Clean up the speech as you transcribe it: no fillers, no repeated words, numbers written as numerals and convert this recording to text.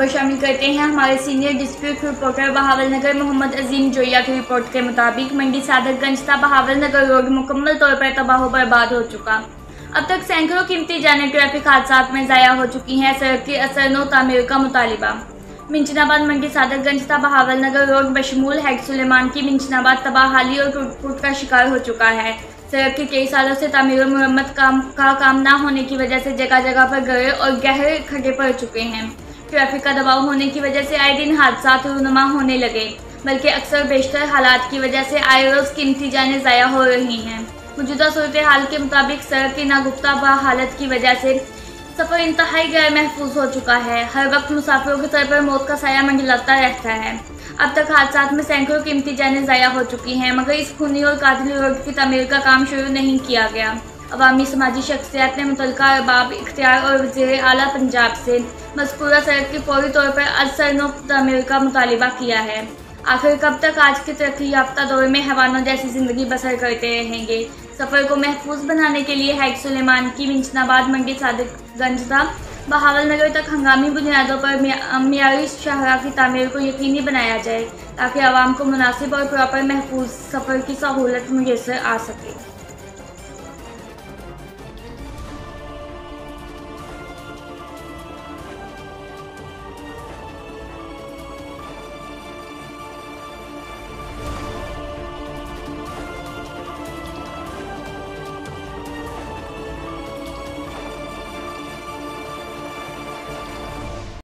खबर शामिल करते हैं हमारे senior district reporter Bahawalnagar Mohammad Azeem Joya की रिपोर्ट के मुताबिक मंडी सादतगंज था बहावलनगर रोड मुकम्मल तौर पर तबाह बर्बाद हो चुका। अब तक सैकड़ों कीमती जानें ट्रैफिक हादसा में ज़ाया हो चुकी हैं। सड़क की असरनो तामीर का मुतालिबा। मिंचनाबाद मंडी सादतगंज था बहावलनगर रोड बशमूल हैड सुलेमान की मिंचनाबाद तबाहाली और टूट फूट का शिकार हो चुका है। सड़क के कई सालों से तामीर और मरम्मत का काम न होने की वजह से जगह जगह पर गहरे और गहरे खड्डे पड़ चुके हैं। ट्रैफिक का दबाव होने की वजह से आए दिन हादसा रूनुमा होने लगे, बल्कि अक्सर बेशतर हालात की वजह से आए रोज़ कीमती जानें ज़ाया हो रही हैं। मौजूदा सूरत हाल के मुताबिक सड़क की नागुफ्ता हालत की वजह से सफ़र इंतहाई गैर महफूज हो चुका है। हर वक्त मुसाफिरों के सर पर मौत का साया मंडलाता रहता है। अब तक हादसात में सैकड़ों कीमती जानें ज़ाया हो चुकी हैं, मगर इस खूनी और कातिल रोड की तमीर का काम शुरू नहीं किया गया। अवामी समाजी शख्सियत ने मुतल्लिका अरबाब इख्तियार और वज़ीर आला पंजाब से मज़कूरा सड़क की फौरी तौर पर असरनो तमीर का मुतालिबा किया है। आखिर कब तक आज के तरक्की याफ्ता दौर में हैवानों जैसी ज़िंदगी बसर करते रहेंगे? सफ़र को महफूज बनाने के लिए हैड सुलेमान की मिंचनाबाद मंडी सादतगंज था बहावलनगर तक हंगामी बुनियादों पर मियारी शाहरा की तामीर को यकीनी बनाया जाए, ताकि आवाम को मुनासिब और प्रॉपर महफूज सफ़र की सहूलत मुयस्सर आ सके।